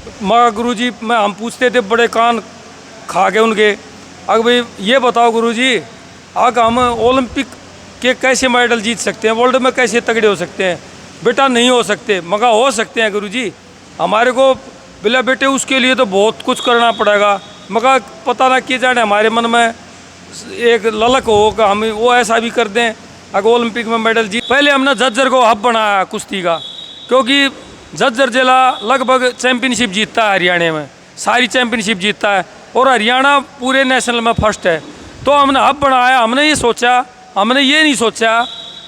मगर गुरुजी मैं हम पूछते थे बड़े कान खा के उनके, अगर भाई ये बताओ गुरुजी, अगर हम ओलंपिक के कैसे मेडल जीत सकते हैं, वर्ल्ड में कैसे तगड़े हो सकते हैं? बेटा नहीं हो सकते, मगर हो सकते हैं गुरुजी। हमारे को बोला बेटे उसके लिए तो बहुत कुछ करना पड़ेगा, मगर पता ना किए जाने हमारे मन में एक ललक हो कि हम वो ऐसा भी कर दें अगर ओलंपिक में मेडल जीत। पहले हमने झज्जर को हब बनाया कुश्ती का, क्योंकि झज्जर जिला लगभग चैम्पियनशिप जीतता है हरियाणा में, सारी चैम्पियनशिप जीतता है और हरियाणा पूरे नेशनल में फर्स्ट है। तो हमने हब बनाया, हमने ये नहीं सोचा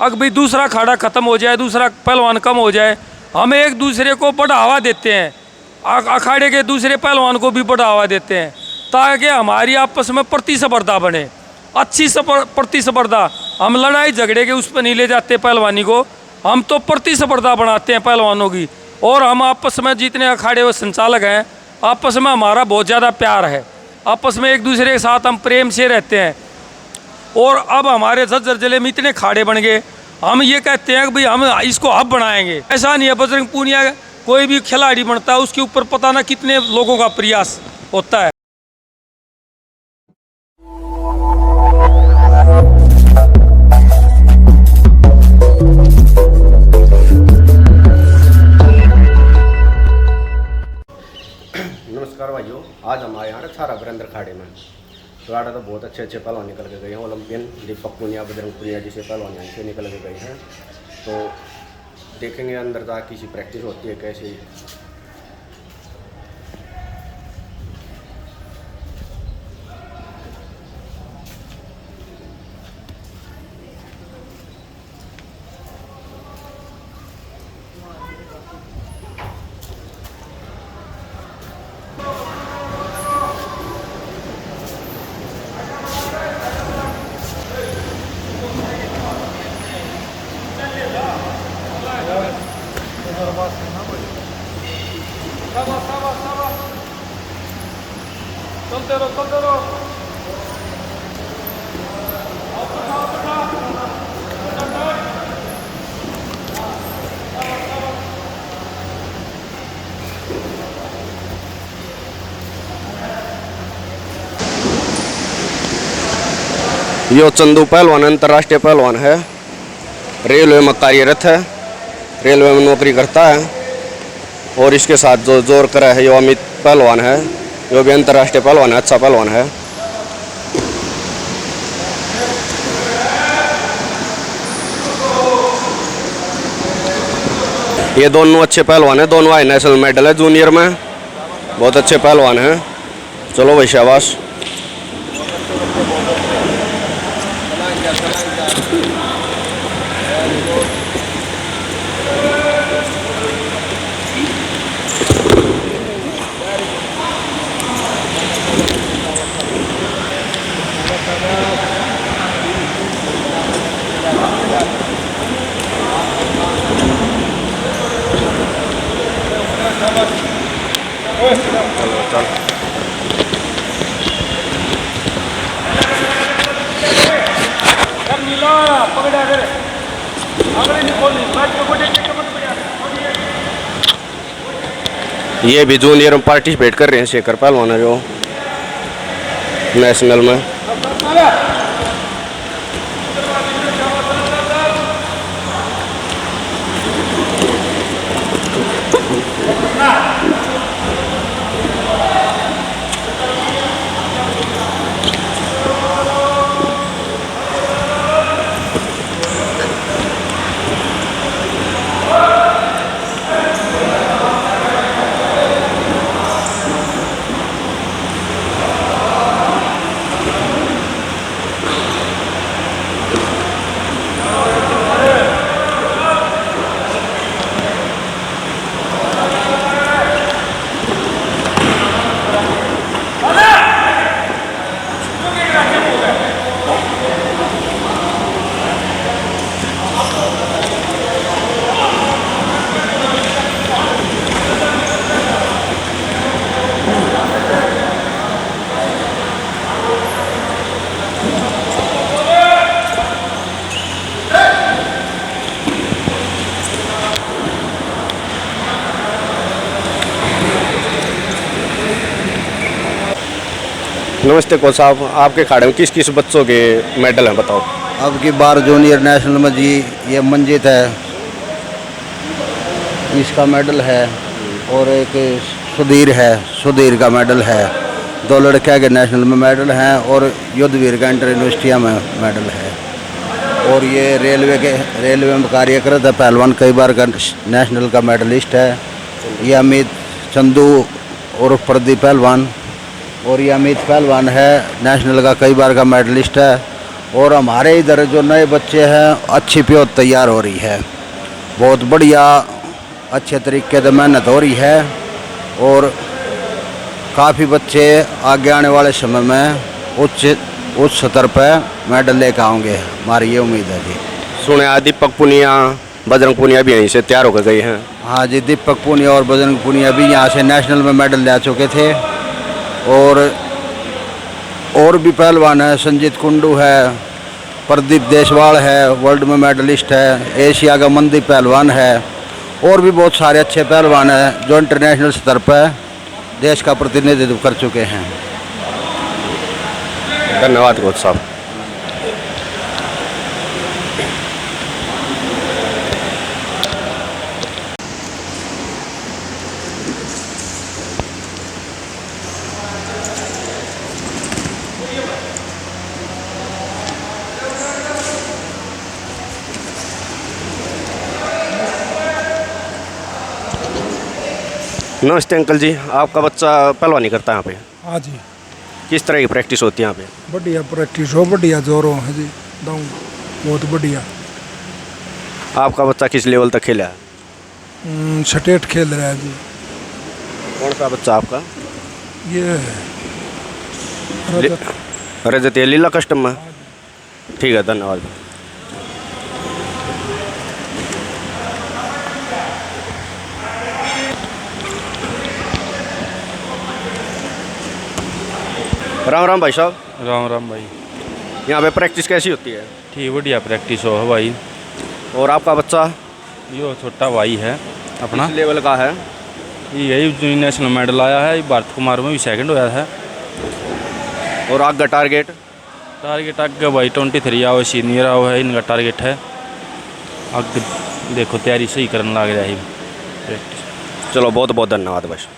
अगर भाई दूसरा अखाड़ा ख़त्म हो जाए, दूसरा पहलवान कम हो जाए, हम एक दूसरे को बढ़ावा देते हैं, अखाड़े के दूसरे पहलवान को भी बढ़ावा देते हैं ताकि हमारी आपस में प्रतिस्पर्धा बने, अच्छी प्रतिस्पर्धा। हम लड़ाई झगड़े के उस पर नहीं ले जाते पहलवानी को, हम तो प्रतिस्पर्धा बनाते हैं पहलवानों की। और हम आपस में जितने अखाड़े व संचालक हैं, आपस में हमारा बहुत ज़्यादा प्यार है, आपस में एक दूसरे के साथ हम प्रेम से रहते हैं। और अब हमारे झज्जर जिले में इतने खाड़े बन गए, हम ये कहते हैं कि भाई हम इसको हब बनाएंगे। ऐसा नहीं है बजरंग पूनिया कोई भी खिलाड़ी बनता है उसके ऊपर पता ना कितने लोगों का प्रयास होता है। नमस्कार भाइयों, आज हमारे यहाँ सारा वीरेंद्र खाड़े में तो बहुत अच्छे अच्छे पहलवान निकल के गए हैं। ओलंपियन दीपक पुनिया, बजरंग पुनिया जैसे पहलवान यहाँ से निकल के गए हैं। तो देखेंगे अंदर जा किसी प्रैक्टिस होती है कैसे। चलते रहो। यो चंदू पहलवान अंतर्राष्ट्रीय पहलवान है, रेलवे में कार्यरत है, रेलवे में नौकरी करता है। और इसके साथ जो जोर करा है यो अमित पहलवान है, जो भी अंतर्राष्ट्रीय पहलवान है, अच्छा पहलवान है। ये दोनों अच्छे पहलवान हैं, दोनों आए नेशनल मेडल है जूनियर में, बहुत अच्छे पहलवान हैं। चलो भाई शाबाश। ये भी जूनियर में पार्टिसिपेट कर रहे हैं शेखर पहलवान है जो नेशनल में। नमस्ते कोच साहब, आपके अखाड़े में किस किस बच्चों के मेडल हैं बताओ। अब की बार जूनियर नेशनल में जी ये मंजित है, इसका मेडल है, और एक सुधीर है, सुधीर का मेडल है। 2 लड़के के नेशनल में मेडल हैं और युद्धवीर का इंटर यूनिवर्सिटी में मेडल है। और ये रेलवे में कार्यरत है, पहलवान, कई बार का नेशनल का मेडलिस्ट है। ये अमित चंदू और प्रदीप पहलवान, और ये अमित पहलवान है, नेशनल का कई बार का मेडलिस्ट है। और हमारे इधर जो नए बच्चे हैं, अच्छी प्योर तैयार हो रही है, बहुत बढ़िया अच्छे तरीके से मेहनत हो रही है। और काफ़ी बच्चे आगे आने वाले समय में उच्च स्तर पर मेडल लेकर आएंगे, हमारी ये उम्मीद है जी। सुने आज दीपक पुनिया, बजरंग पुनिया भी यहीं से तैयार होकर गए हैं। हाँ जी, दीपक पुनिया और बजरंग पुनिया भी यहाँ से नेशनल में मेडल ले चुके थे। और भी पहलवान है, संजीत कुंडू है, प्रदीप देशवाल है, वर्ल्ड में मेडलिस्ट है, एशिया का मनदीप पहलवान है, और भी बहुत सारे अच्छे पहलवान हैं जो इंटरनेशनल स्तर पर देश का प्रतिनिधित्व कर चुके हैं। धन्यवाद कोच साहब। नमस्ते अंकल जी, आपका बच्चा पहलवानी करता है यहाँ पे? हाँ जी, किस तरह की प्रैक्टिस होती है यहाँ पे? बढ़िया प्रैक्टिस हो, बढ़िया जोर हो है जी, दाऊँ बहुत बढ़िया। आपका बच्चा किस लेवल तक खेला है? स्टेट खेल रहा है जी। कौन सा बच्चा आपका? ये रजत। रजत, ये लीला कस्टम में? ठीक है, धन्यवाद। राम राम भाई साहब। राम राम भाई। यहाँ पे प्रैक्टिस कैसी होती है? ठीक बढ़िया प्रैक्टिस हो भाई। और आपका बच्चा? यो छोटा भाई है अपना, किस लेवल का है? यही नेशनल मेडल आया है, भारत कुमार में भी सेकंड होया है। और आगे टारगेट आगे भाई 23 आओ, सीनियर आओ है, इनका टारगेट है। आगे देखो तैयारी सही करने लग रहा है प्रैक्टिस। चलो, बहुत बहुत धन्यवाद बस।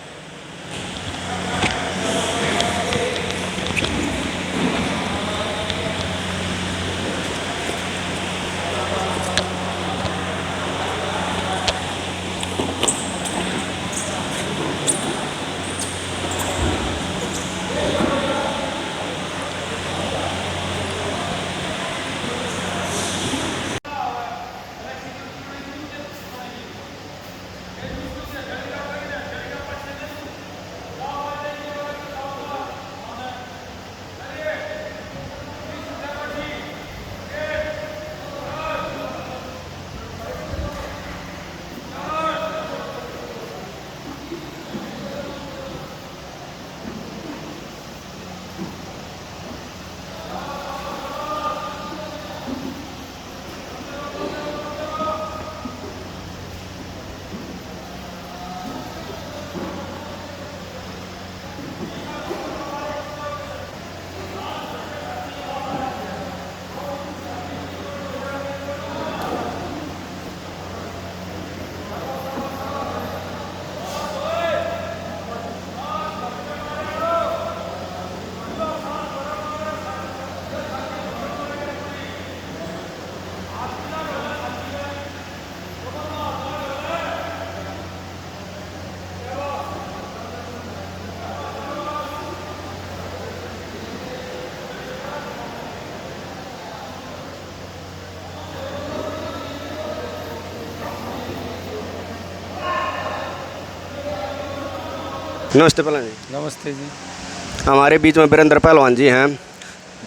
नमस्ते पहलवान जी। नमस्ते जी। हमारे बीच में वीरेंद्र पहलवान जी हैं,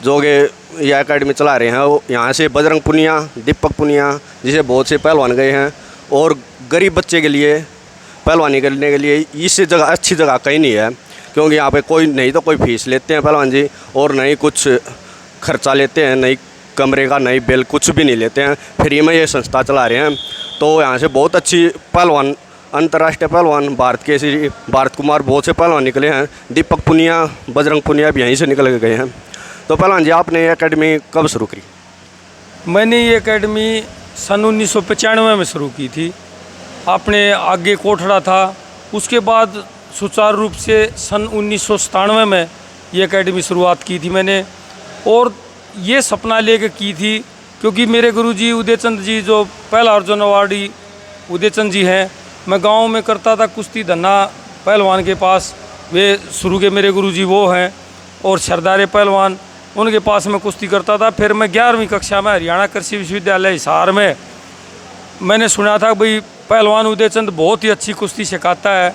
जो कि यह अकेडमी चला रहे हैं। वो यहाँ से बजरंग पुनिया, दीपक पुनिया, जिसे बहुत से पहलवान गए हैं। और गरीब बच्चे के लिए पहलवानी करने के लिए इससे जगह अच्छी जगह कहीं नहीं है, क्योंकि यहाँ पे कोई नहीं तो कोई फीस लेते हैं पहलवान जी, और नहीं कुछ खर्चा लेते हैं, नहीं कमरे का, नहीं बिल, कुछ भी नहीं लेते हैं। फ्री में ये संस्था चला रहे हैं। तो यहाँ से बहुत अच्छी पहलवान अंतर्राष्ट्रीय पहलवान भारत के श्री भारत कुमार, बहुत से पहलवान निकले हैं। दीपक पुनिया, बजरंग पुनिया भी यहीं से निकल के गए हैं। तो पहलवान जी, आपने ये अकेडमी कब शुरू की? मैंने ये एकेडमी सन 1995 में शुरू की थी। अपने आगे कोठड़ा था, उसके बाद सुचारू रूप से सन 1997 में ये एकेडमी शुरुआत की थी मैंने। और ये सपना लेकर की थी क्योंकि मेरे गुरुजी उदयचंद जी, जो पहला अर्जुन अवार्डी उदयचंद जी हैं, मैं गांव में करता था कुश्ती धन्ना पहलवान के पास, वे शुरू के मेरे गुरुजी वो हैं। और सरदारे पहलवान, उनके पास मैं कुश्ती करता था। फिर मैं 11वीं कक्षा में हरियाणा कृषि विश्वविद्यालय हिसार में मैंने सुना था भाई पहलवान उदयचंद बहुत ही अच्छी कुश्ती सिखाता है।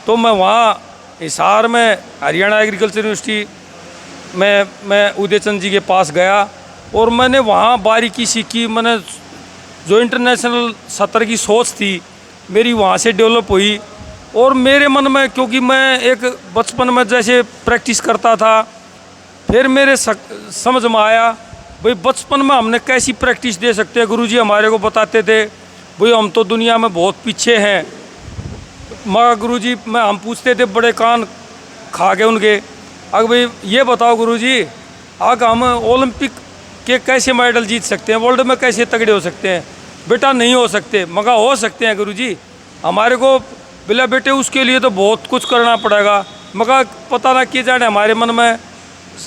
तो मैं वहाँ हिसार में हरियाणा एग्रीकल्चर यूनिवर्सिटी में मैं उदयचंद जी के पास गया और मैंने वहाँ बारीकी सीखी। मैंने जो इंटरनेशनल सत्र की सोच थी मेरी वहाँ से डेवलप हुई। और मेरे मन में, क्योंकि मैं एक बचपन में जैसे प्रैक्टिस करता था, फिर मेरे समझ में आया भाई बचपन में हमने कैसी प्रैक्टिस दे सकते हैं। गुरुजी हमारे को बताते थे भाई हम तो दुनिया में बहुत पीछे हैं। मगर गुरुजी हम पूछते थे, बड़े कान खा के उनके, अगर भाई ये बताओ गुरुजी, आगे हम ओलंपिक के कैसे मेडल जीत सकते हैं, वर्ल्ड में कैसे तगड़े हो सकते हैं? बेटा नहीं हो सकते। मगर हो सकते हैं गुरुजी, हमारे को बोला बेटे उसके लिए तो बहुत कुछ करना पड़ेगा। मगर पता ना किए जाने हमारे मन में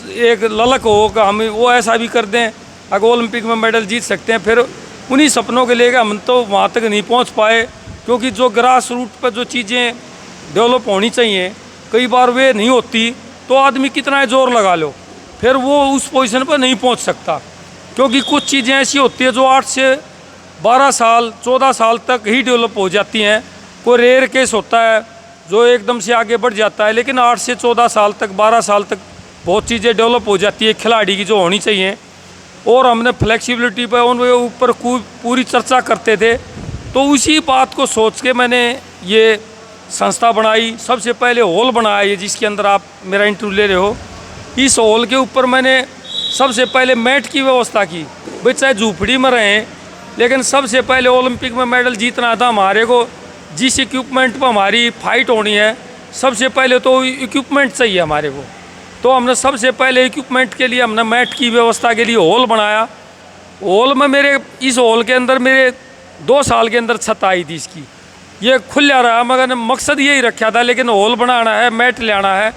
एक ललक हो कि हम वो ऐसा भी कर दें, अगर ओलंपिक में मेडल जीत सकते हैं। फिर उन्हीं सपनों के लेकर हम तो वहाँ तक नहीं पहुँच पाए, क्योंकि जो ग्रास रूट पर जो चीज़ें डेवलप होनी चाहिए कई बार वे नहीं होती। तो आदमी कितना जोर लगा लो, फिर वो उस पोजीशन पर नहीं पहुँच सकता। क्योंकि कुछ चीज़ें ऐसी होती है जो 8 से 12 साल 14 साल तक ही डेवलप हो जाती हैं। कोई रेयर केस होता है जो एकदम से आगे बढ़ जाता है, लेकिन 8 से 14 साल तक 12 साल तक बहुत चीज़ें डेवलप हो जाती है खिलाड़ी की जो होनी चाहिए। और हमने फ्लेक्सिबिलिटी पर उनके ऊपर पूरी चर्चा करते थे। तो उसी बात को सोच के मैंने ये संस्था बनाई। सबसे पहले हॉल बनाया, ये जिसके अंदर आप मेरा इंटरव्यू ले रहे हो, इस हॉल के ऊपर मैंने सबसे पहले मैट की व्यवस्था की। भाई चाहे झूपड़ी में रहें, लेकिन सबसे पहले ओलंपिक में मेडल जीतना था हमारे को। जिस इक्विपमेंट पर हमारी फाइट होनी है, सबसे पहले तो इक्विपमेंट चाहिए हमारे को। तो हमने सबसे पहले इक्विपमेंट के लिए हमने मैट की व्यवस्था के लिए हॉल बनाया। हॉल में इस हॉल के अंदर मेरे 2 साल के अंदर छत आई थी इसकी। ये खुला रहा, मगर मकसद यही रखा था, लेकिन हॉल बनाना है, मैट ले आना है,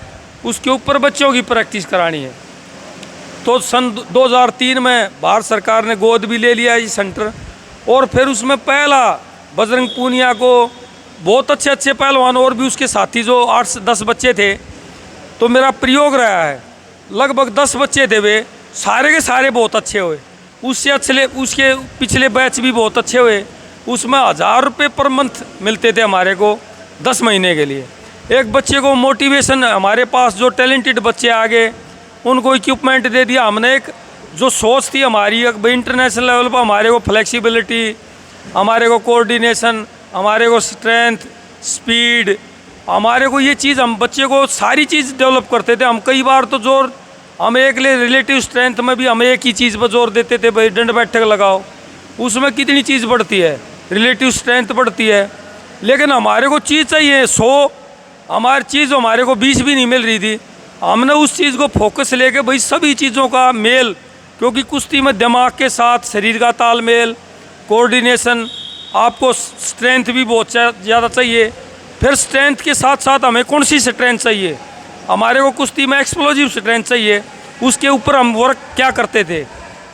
उसके ऊपर बच्चों की प्रैक्टिस करानी है। तो सन 2003 में भारत सरकार ने गोद भी ले लिया ये सेंटर। और फिर उसमें पहला बजरंग पूनिया को बहुत अच्छे पहलवान और भी उसके साथी जो 8 से 10 बच्चे थे, तो मेरा प्रयोग रहा है। लगभग 10 बच्चे थे, वे सारे के सारे बहुत अच्छे हुए। उसके पिछले बैच भी बहुत अच्छे हुए। उसमें 1000 रुपये पर मंथ मिलते थे हमारे को 10 महीने के लिए। एक बच्चे को मोटिवेशन, हमारे पास जो टैलेंटेड बच्चे आ गए उनको इक्विपमेंट दे दिया हमने। एक जो सोच थी हमारी इंटरनेशनल लेवल पर, हमारे को फ्लेक्सिबिलिटी, हमारे को कोऑर्डिनेशन, हमारे को स्ट्रेंथ, स्पीड, हमारे को ये चीज़, हम बच्चे को सारी चीज़ डेवलप करते थे। हम कई बार तो जोर हम एक ले रिलेटिव स्ट्रेंथ में भी हम एक ही चीज़ पर जोर देते थे, भाई दंड बैठक लगाओ, उसमें कितनी चीज़ बढ़ती है, रिलेटिव स्ट्रेंथ बढ़ती है। लेकिन हमारे को चीज़ चाहिए 100, हमारी चीज़ हमारे को 20 भी नहीं मिल रही थी। हमने उस चीज़ को फोकस लेके भाई सभी चीज़ों का मेल, क्योंकि कुश्ती में दिमाग के साथ शरीर का तालमेल, कोऑर्डिनेशन, आपको स्ट्रेंथ भी बहुत ज़्यादा चाहिए। फिर स्ट्रेंथ के साथ साथ हमें कौन सी स्ट्रेंथ चाहिए, हमारे को कुश्ती में एक्सप्लोजिव स्ट्रेंथ चाहिए। उसके ऊपर हम वर्क क्या करते थे,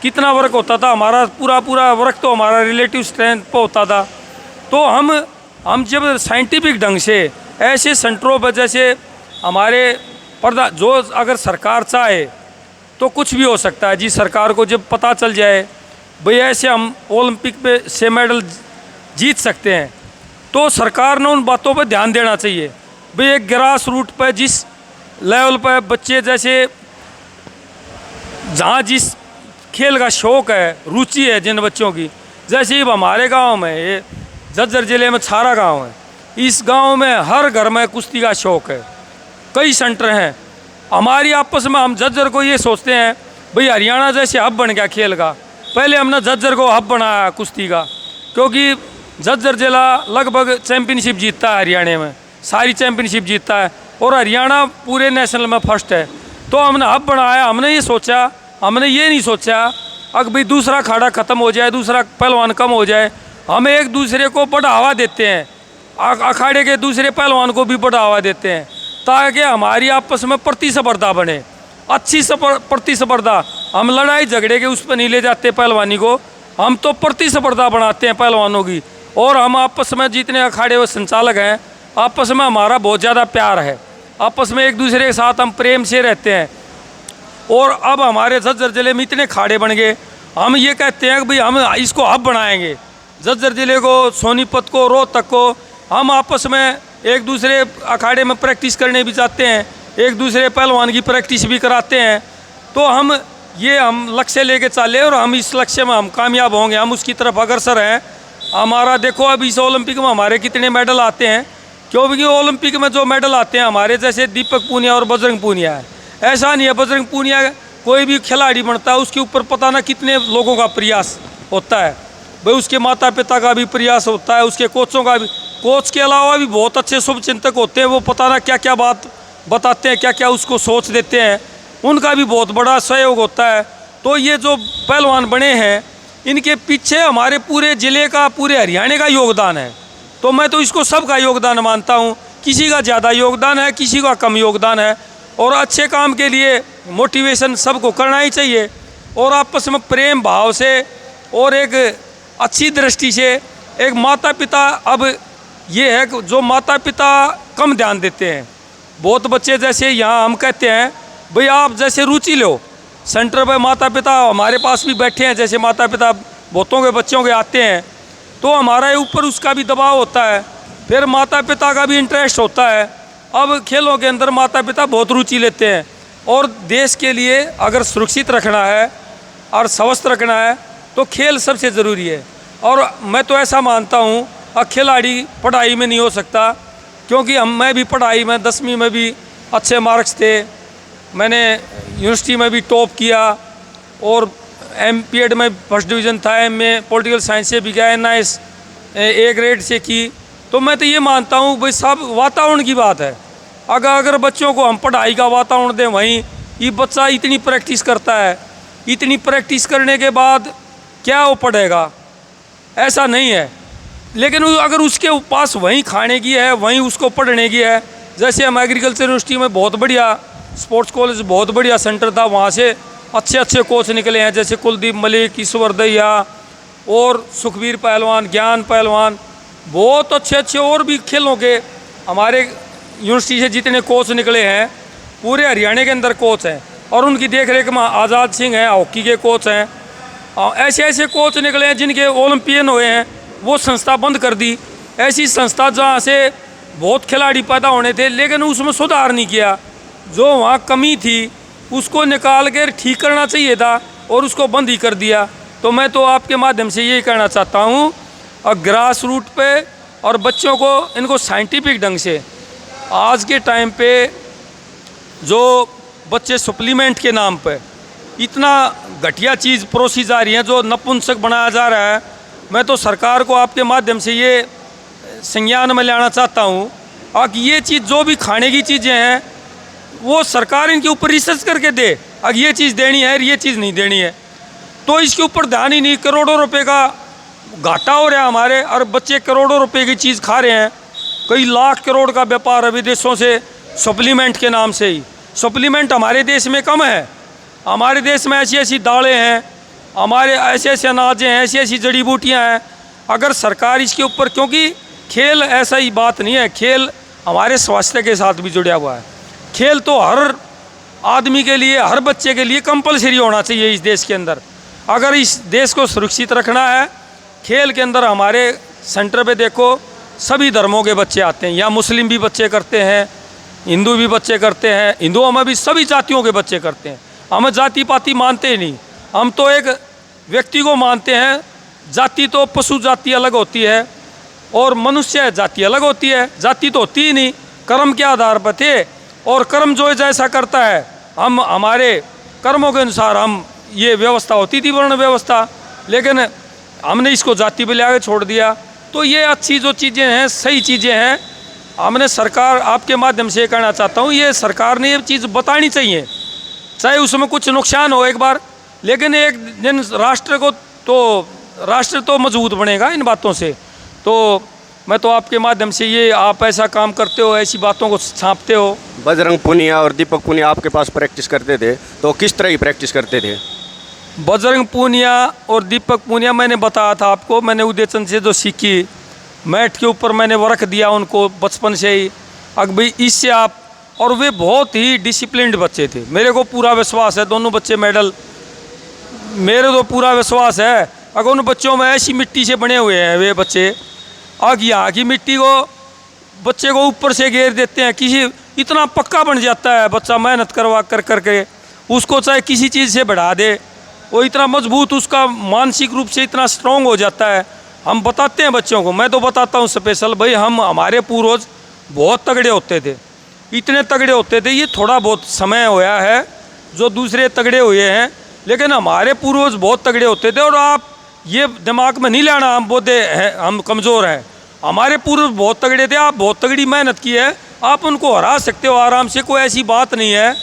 कितना वर्क होता था, हमारा पूरा वर्क तो हमारा रिलेटिव स्ट्रेंथ पर होता था। तो हम जब साइंटिफिक ढंग से ऐसे सेंटरों पर, जैसे हमारे जो अगर सरकार चाहे तो कुछ भी हो सकता है जी। सरकार को जब पता चल जाए भाई ऐसे हम ओलंपिक पे से मेडल जीत सकते हैं, तो सरकार ने उन बातों पर ध्यान देना चाहिए। भाई एक ग्रास रूट पर जिस लेवल पर बच्चे, जैसे जहाँ जिस खेल का शौक़ है, रुचि है जिन बच्चों की, जैसे अब हमारे गांव में, ये झज्जर ज़िले में छारा गांव है, इस गांव में हर घर में कुश्ती का शौक़ है। कई सेंटर हैं हमारी आपस में। हम झज्जर को ये सोचते हैं भाई हरियाणा जैसे हब बन गया खेल का, पहले हमने झज्जर को हब बनाया कुश्ती का, क्योंकि झज्जर जिला लगभग चैम्पियनशिप जीतता है हरियाणा में, सारी चैम्पियनशिप जीतता है और हरियाणा पूरे नेशनल में फर्स्ट है। तो हमने हब बनाया, हमने ये नहीं सोचा अगर भाई दूसरा अखाड़ा ख़त्म हो जाए, दूसरा पहलवान कम हो जाए, हम एक दूसरे को बढ़ावा देते हैं, अखाड़े के दूसरे पहलवान को भी बढ़ावा देते हैं ताकि हमारी आपस में प्रतिस्पर्धा बने, अच्छी प्रतिस्पर्धा। हम लड़ाई झगड़े के उस पर नहीं ले जाते पहलवानी को, हम तो प्रतिस्पर्धा बनाते हैं पहलवानों की। और हम आपस में जितने अखाड़े व संचालक हैं, आपस में हमारा बहुत ज़्यादा प्यार है, आपस में एक दूसरे के साथ हम प्रेम से रहते हैं। और अब हमारे झज्जर ज़िले में इतने खाड़े बन गए, हम ये कहते हैं कि भाई हम इसको हब बनाएंगे, झज्जर ज़िले को, सोनीपत को, रोहतक को। हम आपस में एक दूसरे अखाड़े में प्रैक्टिस करने भी जाते हैं, एक दूसरे पहलवान की प्रैक्टिस भी कराते हैं। तो हम लक्ष्य लेके चले और हम इस लक्ष्य में हम कामयाब होंगे, हम उसकी तरफ अग्रसर हैं। हमारा देखो अब इस ओलंपिक में हमारे कितने मेडल आते हैं, क्योंकि ओलंपिक में जो मेडल आते हैं हमारे जैसे दीपक पूनिया और बजरंग पूनिया है, ऐसा नहीं है बजरंग पूनिया कोई भी खिलाड़ी बनता है उसके ऊपर पता ना कितने लोगों का प्रयास होता है भाई, उसके माता पिता का भी प्रयास होता है, उसके कोचों का भी, कोच के अलावा भी बहुत अच्छे शुभचिंतक होते हैं, वो पता ना क्या क्या बात बताते हैं, क्या क्या उसको सोच देते हैं, उनका भी बहुत बड़ा सहयोग होता है। तो ये जो पहलवान बने हैं इनके पीछे हमारे पूरे ज़िले का, पूरे हरियाणा का योगदान है। तो मैं तो इसको सबका योगदान मानता हूँ, किसी का ज़्यादा योगदान है, किसी का कम योगदान है। और अच्छे काम के लिए मोटिवेशन सबको करना ही चाहिए और आपस में प्रेम भाव से और एक अच्छी दृष्टि से। एक माता पिता, अब ये है कि जो माता पिता कम ध्यान देते हैं, बहुत बच्चे जैसे यहाँ हम कहते हैं भाई आप जैसे रुचि लो, सेंटर पे माता पिता हमारे पास भी बैठे हैं, जैसे माता पिता बहुतों के बच्चों के आते हैं तो हमारे ऊपर उसका भी दबाव होता है, फिर माता पिता का भी इंटरेस्ट होता है। अब खेलों के अंदर माता पिता बहुत रुचि लेते हैं और देश के लिए अगर सुरक्षित रखना है और स्वस्थ रखना है तो खेल सबसे ज़रूरी है। और मैं तो ऐसा मानता हूँ खिलाड़ी पढ़ाई में नहीं हो सकता, क्योंकि मैं भी पढ़ाई में 10वीं में भी अच्छे मार्क्स थे, मैंने यूनिवर्सिटी में भी टॉप किया और एमपीएड में फर्स्ट डिवीज़न था, एमए पॉलिटिकल साइंस से भी गया, NIS A ग्रेड से की। तो मैं तो ये मानता हूँ भाई सब वातावरण की बात है, अगर बच्चों को हम पढ़ाई का वातावरण दें, वहीं ये बच्चा इतनी प्रैक्टिस करता है, इतनी प्रैक्टिस करने के बाद क्या वो पढ़ेगा, ऐसा नहीं है। लेकिन अगर उसके पास वहीं खाने की है, वहीं उसको पढ़ने की है, जैसे हम एग्रीकल्चर यूनिवर्सिटी में बहुत बढ़िया स्पोर्ट्स कॉलेज, बहुत बढ़िया सेंटर था, वहाँ से अच्छे अच्छे कोच निकले हैं, जैसे कुलदीप मलिक, ईश्वर दहिया और सुखबीर पहलवान, ज्ञान पहलवान, बहुत अच्छे अच्छे और भी खेलों के हमारे यूनिवर्सिटी से जितने कोच निकले हैं, पूरे हरियाणा के अंदर कोच हैं। और उनकी देख रेख में आज़ाद सिंह हैं, हॉकी के कोच हैं, ऐसे ऐसे कोच निकले हैं जिनके ओलंपियन हुए हैं। वो संस्था बंद कर दी, ऐसी संस्था जहाँ से बहुत खिलाड़ी पैदा होने थे लेकिन उसमें सुधार नहीं किया, जो वहाँ कमी थी उसको निकाल कर ठीक करना चाहिए था और उसको बंद ही कर दिया। तो मैं तो आपके माध्यम से यही कहना चाहता हूँ, और ग्रास रूट पे और बच्चों को इनको साइंटिफिक ढंग से, आज के टाइम पे जो बच्चे सप्लीमेंट के नाम पे इतना घटिया चीज़ परोसी जा रही है, जो नपुंसक बनाया जा रहा है, मैं तो सरकार को आपके माध्यम से ये संज्ञान में लाना चाहता हूँ कि ये चीज़ जो भी खाने की चीज़ें हैं वो सरकार इनके ऊपर रिसर्च करके दे, अगर ये चीज़ देनी है ये चीज़ नहीं देनी है। तो इसके ऊपर ध्यान ही नहीं, करोड़ों रुपए का घाटा हो रहा है हमारे, और बच्चे करोड़ों रुपए की चीज़ खा रहे हैं। कई लाख करोड़ का व्यापार है विदेशों से सप्लीमेंट के नाम से ही। सप्लीमेंट हमारे देश में कम है, हमारे देश में ऐसी ऐसी दालें हैं, हमारे ऐसे ऐसे अनाजें हैं, ऐसी ऐसी जड़ी बूटियाँ हैं। अगर सरकार इसके ऊपर, क्योंकि खेल ऐसा ही बात नहीं है, खेल हमारे स्वास्थ्य के साथ भी जुड़ा हुआ है। खेल तो हर आदमी के लिए, हर बच्चे के लिए कंपलसरी होना चाहिए इस देश के अंदर। अगर इस देश को सुरक्षित रखना है, खेल के अंदर हमारे सेंटर पे देखो सभी धर्मों के बच्चे आते हैं, यहाँ मुस्लिम भी बच्चे करते हैं, हिंदू भी बच्चे करते हैं, हिंदुओं में भी सभी जातियों के बच्चे करते हैं। हम जाति पाति मानते ही नहीं, हम तो एक व्यक्ति को मानते हैं। जाति तो पशु जाति अलग होती है और मनुष्य जाति अलग होती है, जाति तो होती ही नहीं। कर्म के आधार पर थे और कर्म जो जैसा करता है, हम हमारे कर्मों के अनुसार हम ये व्यवस्था होती थी, वर्ण व्यवस्था, लेकिन हमने इसको जाति पे ले आके छोड़ दिया। तो ये अच्छी जो चीज़ें हैं, सही चीज़ें हैं। हमने सरकार, आपके माध्यम से कहना चाहता हूँ, ये सरकार ने ये चीज़ बतानी चाहिए, चाहे उसमें कुछ नुकसान हो एक बार, लेकिन एक दिन राष्ट्र तो मजबूत बनेगा इन बातों से। तो मैं तो आपके माध्यम से ये, आप ऐसा काम करते हो, ऐसी बातों को छापते हो। बजरंग पूनिया और दीपक पूनिया आपके पास प्रैक्टिस करते थे, तो किस तरह की प्रैक्टिस करते थे? बजरंग पूनिया और दीपक पूनिया, मैंने बताया था आपको, मैंने उदय चंद से जो सीखी, मैट के ऊपर मैंने वर्क दिया उनको बचपन से ही। अब भाई इससे आप, और वे बहुत ही डिसिप्लिन्ड बच्चे थे, मेरे को पूरा विश्वास है दोनों बच्चे मेडल, मेरे तो पूरा विश्वास है। अगर उन बच्चों में ऐसी मिट्टी से बने हुए हैं वे बच्चे, आग यहाँ की मिट्टी को बच्चे को ऊपर से घेर देते हैं, किसी इतना पक्का बन जाता है बच्चा मेहनत करवा कर करके, उसको चाहे किसी चीज़ से बढ़ा दे, वो इतना मजबूत, उसका मानसिक रूप से इतना स्ट्रॉन्ग हो जाता है। हम बताते हैं बच्चों को, मैं तो बताता हूँ स्पेशल, भाई हमारे पूर्वज बहुत तगड़े होते थे, इतने तगड़े होते थे, ये थोड़ा बहुत समय होया है जो दूसरे तगड़े हुए हैं, लेकिन हमारे पूर्वज बहुत तगड़े होते थे। और आप ये दिमाग में नहीं लाना हम बोधे हैं, हम कमज़ोर हैं, हमारे पूर्वज बहुत तगड़े थे, आप बहुत तगड़ी मेहनत की है, आप उनको हरा सकते हो आराम से, कोई ऐसी बात नहीं है,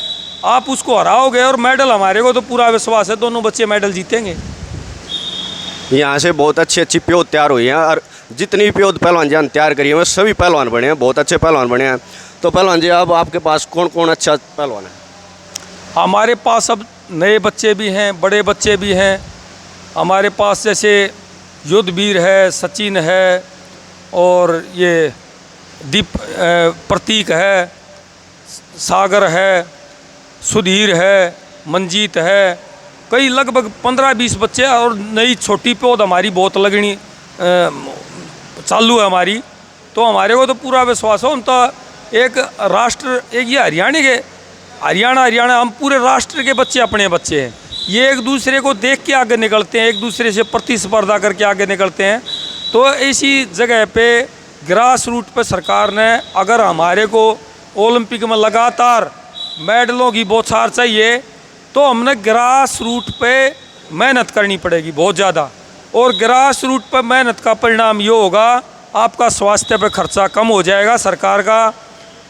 आप उसको हराओगे। और मेडल, हमारे को तो पूरा विश्वास है दोनों बच्चे मेडल जीतेंगे। यहाँ से बहुत अच्छी अच्छी प्योद तैयार हुई हैं, और जितनी भी प्योद पहलवान जान तैयार करी है वो सभी पहलवान बने हैं, बहुत अच्छे पहलवान बने हैं। तो पहलवान जी, अब आपके पास कौन कौन अच्छा पहलवान है? हमारे पास अब नए बच्चे भी हैं, बड़े बच्चे भी हैं। हमारे पास जैसे युद्धवीर है, सचिन है, और ये प्रतीक है, सागर है, सुधीर है, मंजीत है, कई लगभग 15-20 बच्चे, और नई छोटी पौध हमारी बहुत लगनी चालू है हमारी। तो हमारे को तो पूरा विश्वास हो, हम तो एक राष्ट्र, एक ये हरियाणा हम पूरे राष्ट्र के बच्चे अपने बच्चे हैं, ये एक दूसरे को देख के आगे निकलते हैं, एक दूसरे से प्रतिस्पर्धा करके आगे निकलते हैं। तो ऐसी जगह पे ग्रास रूट पे सरकार ने, अगर हमारे को ओलंपिक में लगातार मेडलों की बौछार चाहिए, तो हमने ग्रास रूट पे मेहनत करनी पड़ेगी बहुत ज़्यादा। और ग्रास रूट पर मेहनत का परिणाम ये होगा, आपका स्वास्थ्य पे खर्चा कम हो जाएगा सरकार का,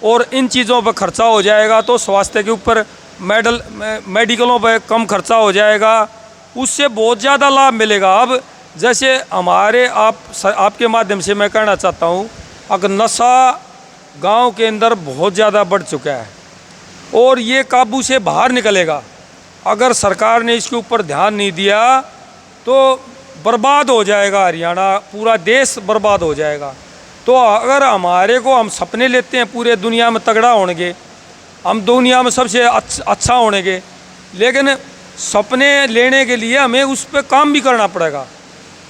और इन चीज़ों पर खर्चा हो जाएगा तो स्वास्थ्य के ऊपर मेडिकलों पर कम खर्चा हो जाएगा, उससे बहुत ज़्यादा लाभ मिलेगा। अब जैसे हमारे आपके माध्यम से मैं कहना चाहता हूँ, अगर नशा गांव के अंदर बहुत ज़्यादा बढ़ चुका है और ये काबू से बाहर निकलेगा, अगर सरकार ने इसके ऊपर ध्यान नहीं दिया तो बर्बाद हो जाएगा हरियाणा, पूरा देश बर्बाद हो जाएगा। तो अगर हमारे को, हम सपने लेते हैं पूरे दुनिया में तगड़ा होंगे, हम दुनिया में सबसे अच्छा होंगे, लेकिन सपने लेने के लिए हमें उस पर काम भी करना पड़ेगा।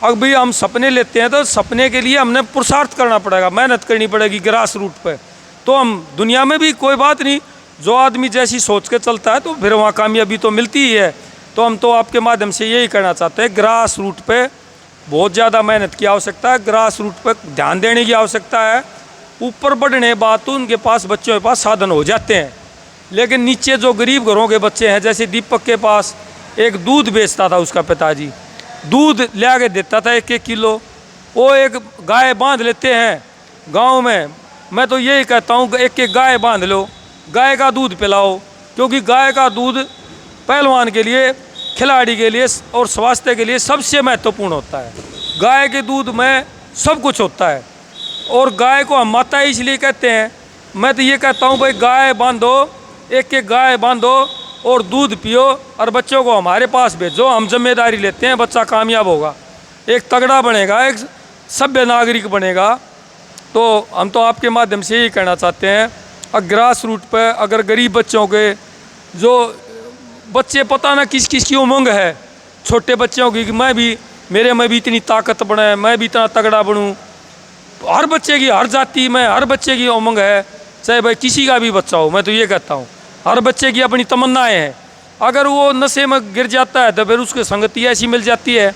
अब भी हम सपने लेते हैं तो सपने के लिए हमने पुरुषार्थ करना पड़ेगा, मेहनत करनी पड़ेगी ग्रास रूट पे। तो हम दुनिया में भी कोई बात नहीं, जो आदमी जैसी सोच के चलता है तो फिर वहाँ कामयाबी तो मिलती ही है। तो हम तो आपके माध्यम से यही कहना चाहते हैं, ग्रास रूट पे बहुत ज़्यादा मेहनत की आवश्यकता है, ग्रास रूट पे ध्यान देने की आवश्यकता है। ऊपर बढ़ने बात तो उनके पास, बच्चों के पास साधन हो जाते हैं, लेकिन नीचे जो गरीब घरों के बच्चे हैं, जैसे दीपक के पास एक दूध बेचता था, उसका पिताजी दूध ले के देता था 1-1 किलो, वो एक गाय बांध लेते हैं गांव में। मैं तो यही कहता हूँ कि 1-1 गाय बांध लो, गाय का दूध पिलाओ, क्योंकि गाय का दूध पहलवान के लिए, खिलाड़ी के लिए और स्वास्थ्य के लिए सबसे महत्वपूर्ण होता है। गाय के दूध में सब कुछ होता है, और गाय को हम माता इसलिए कहते हैं। मैं तो ये कहता हूँ भाई, गाय बांधो, 1-1 गाय बांधो और दूध पियो, और बच्चों को हमारे पास भेजो, हम जिम्मेदारी लेते हैं, बच्चा कामयाब होगा, एक तगड़ा बनेगा, एक सभ्य नागरिक बनेगा। तो हम तो आपके माध्यम से यही कहना चाहते हैं, ग्रास रूट पर अगर गरीब बच्चों के, जो बच्चे पता ना किस किस की उमंग है, छोटे बच्चों की, कि मैं भी, मेरे में भी इतनी ताकत बने, मैं भी इतना तगड़ा बनूं, हर बच्चे की, हर जाति में हर बच्चे की उमंग है, चाहे भाई किसी का भी बच्चा हो। मैं तो ये कहता हूँ, हर बच्चे की अपनी तमन्नाएं हैं। अगर वो नशे में गिर जाता है तो फिर उसकी संगति ऐसी मिल जाती है।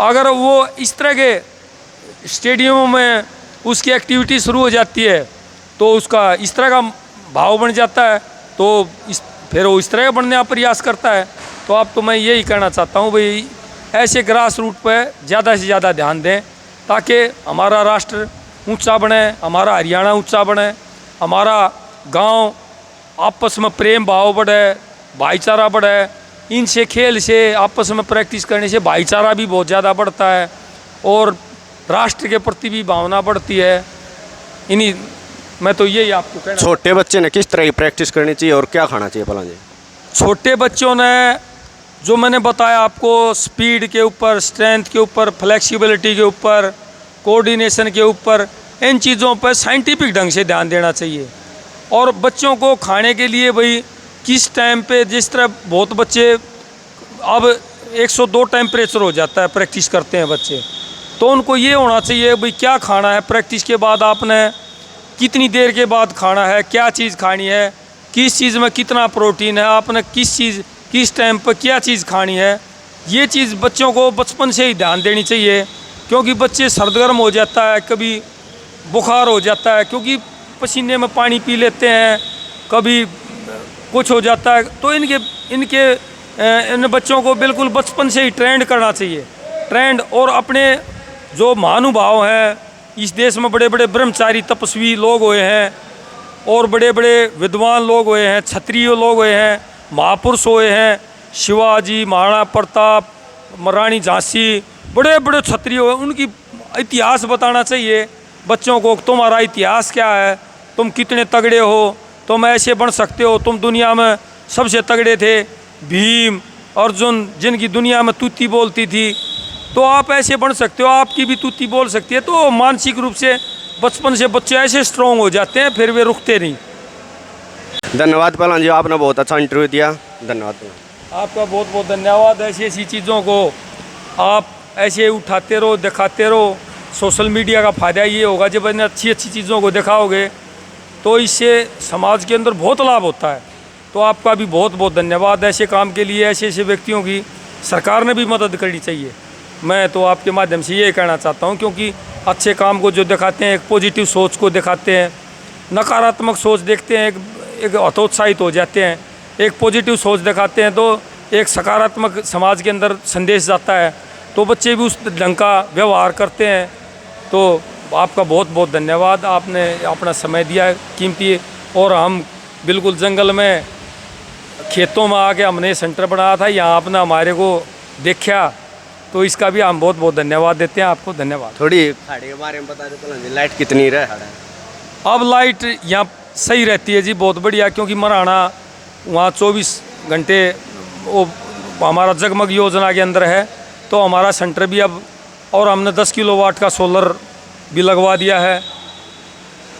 अगर वो इस तरह के स्टेडियमों में उसकी एक्टिविटी शुरू हो जाती है तो उसका इस तरह का भाव बन जाता है, तो फिर वो इस तरह का बनने का प्रयास करता है। तो अब तो मैं यही कहना चाहता हूँ भाई, ऐसे ग्रास रूट पर ज़्यादा से ज़्यादा ध्यान दें, ताकि हमारा राष्ट्र ऊंचा बने, हमारा हरियाणा ऊंचा बने, हमारा गांव आपस में प्रेम भाव बढ़े, भाईचारा बढ़े। इनसे खेल से आपस में प्रैक्टिस करने से भाईचारा भी बहुत ज़्यादा बढ़ता है और राष्ट्र के प्रति भी भावना बढ़ती है। इन्हीं मैं तो यही आपको कहना। छोटे बच्चे ने किस तरह की प्रैक्टिस करनी चाहिए और क्या खाना चाहिए पहलवान जी? छोटे बच्चों ने जो मैंने बताया आपको, स्पीड के ऊपर, स्ट्रेंथ के ऊपर, फ्लेक्सिबिलिटी के ऊपर, कोऑर्डिनेशन के ऊपर, इन चीज़ों पर साइंटिफिक ढंग से ध्यान देना चाहिए। और बच्चों को खाने के लिए भाई किस टाइम पे, जिस तरह बहुत बच्चे अब 102 टेम्परेचर हो जाता है प्रैक्टिस करते हैं बच्चे, तो उनको ये होना चाहिए भाई क्या खाना है, प्रैक्टिस के बाद आपने कितनी देर के बाद खाना है, क्या चीज़ खानी है, किस चीज़ में कितना प्रोटीन है, आपने किस टाइम पर क्या चीज़ खानी है। ये चीज़ बच्चों को बचपन से ही ध्यान देनी चाहिए, क्योंकि बच्चे सर्द गर्म हो जाता है, कभी बुखार हो जाता है क्योंकि पसीने में पानी पी लेते हैं, कभी कुछ हो जाता है। तो इन बच्चों को बिल्कुल बचपन से ही ट्रेंड करना चाहिए, ट्रेंड। और अपने जो महानुभाव हैं इस देश में, बड़े बड़े ब्रह्मचारी तपस्वी लोग हुए हैं और बड़े बड़े विद्वान लोग हुए हैं, क्षत्रिय लोग हुए हैं, महापुरुष हुए हैं, शिवाजी, महाराणा प्रताप, रानी झांसी, बड़े बड़े क्षत्रिय हुए, उनकी इतिहास बताना चाहिए बच्चों को। तुम्हारा इतिहास क्या है, तुम कितने तगड़े हो, तुम ऐसे बन सकते हो, तुम दुनिया में सबसे तगड़े थे, भीम, अर्जुन, जिनकी दुनिया में तूती बोलती थी, तो आप ऐसे बन सकते हो, आपकी भी तूती बोल सकती है। तो मानसिक रूप से बचपन से बच्चे ऐसे स्ट्रॉन्ग हो जाते हैं, फिर वे रुकते नहीं। धन्यवाद पहलवान जी, आपने बहुत अच्छा इंटरव्यू दिया। धन्यवाद। आपका बहुत बहुत धन्यवाद। ऐसी चीज़ों को आप ऐसे उठाते रहो, दिखाते रहो। सोशल मीडिया का फ़ायदा ये होगा, जब इन्हें अच्छी चीज़ों को दिखाओगे तो इससे समाज के अंदर बहुत लाभ होता है। तो आपका भी बहुत बहुत धन्यवाद। ऐसे काम के लिए ऐसे व्यक्तियों की सरकार ने भी मदद करनी चाहिए। मैं तो आपके माध्यम से ये कहना चाहता हूँ, क्योंकि अच्छे काम को जो दिखाते हैं, एक पॉजिटिव सोच को दिखाते हैं, नकारात्मक सोच देखते हैं एक हतोत्साहित हो जाते हैं। एक पॉजिटिव सोच दिखाते हैं तो एक सकारात्मक समाज के अंदर संदेश जाता है, तो बच्चे भी उस ढंग का व्यवहार करते हैं। तो आपका बहुत बहुत धन्यवाद, आपने अपना समय दिया कीमती। और हम बिल्कुल जंगल में, खेतों में आके हमने सेंटर बनाया था, यहाँ आपने हमारे को देखा, तो इसका भी हम बहुत बहुत धन्यवाद देते हैं आपको। धन्यवाद। थोड़ी खाड़ी के बारे में बता दो पहलवान जी, लाइट कितनी रहे? अब लाइट यहाँ सही रहती है जी, बहुत बढ़िया, क्योंकि मराना वहाँ 24 घंटे वो हमारा जगमग योजना के अंदर है, तो हमारा सेंटर भी अब, और हमने 10 किलोवाट का सोलर भी लगवा दिया है।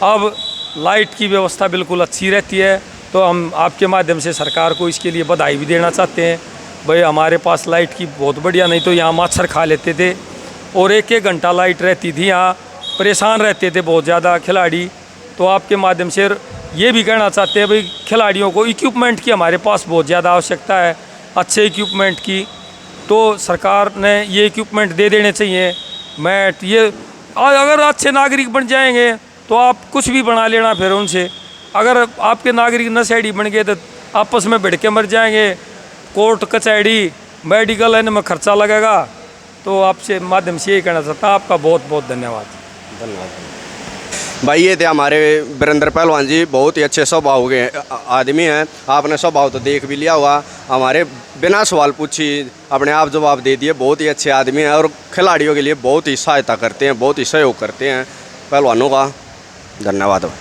अब लाइट की व्यवस्था बिल्कुल अच्छी रहती है। तो हम आपके माध्यम से सरकार को इसके लिए बधाई भी देना चाहते हैं। भाई हमारे पास लाइट की बहुत बढ़िया, नहीं तो यहाँ मच्छर खा लेते थे और एक घंटा लाइट रहती थी, यहाँ परेशान रहते थे बहुत ज़्यादा खिलाड़ी। तो आपके माध्यम से ये भी कहना चाहते हैं भाई, खिलाड़ियों को इक्विपमेंट की हमारे पास बहुत ज़्यादा आवश्यकता है, अच्छे इक्विपमेंट की। तो सरकार ने ये इक्विपमेंट दे देने चाहिए, मैट, ये। अगर अच्छे नागरिक बन जाएंगे तो आप कुछ भी बना लेना फिर उनसे। अगर आपके नागरिक नशेड़ी बन गए तो आपस में भिड़ के मर जाएंगे, कोर्ट कचहरी मेडिकल इनमें खर्चा लगेगा। तो आपसे माध्यम से यही कहना चाहता हूँ, आपका बहुत बहुत धन्यवाद। भाई ये थे हमारे वीरेंद्र पहलवान जी, बहुत ही अच्छे स्वभाव के आदमी हैं। आपने स्वभाव तो देख भी लिया हुआ, हमारे बिना सवाल पूछी अपने आप जवाब दे दिए। बहुत ही अच्छे आदमी हैं और खिलाड़ियों के लिए बहुत ही सहायता करते हैं, बहुत ही सहयोग करते हैं पहलवानों का। धन्यवाद।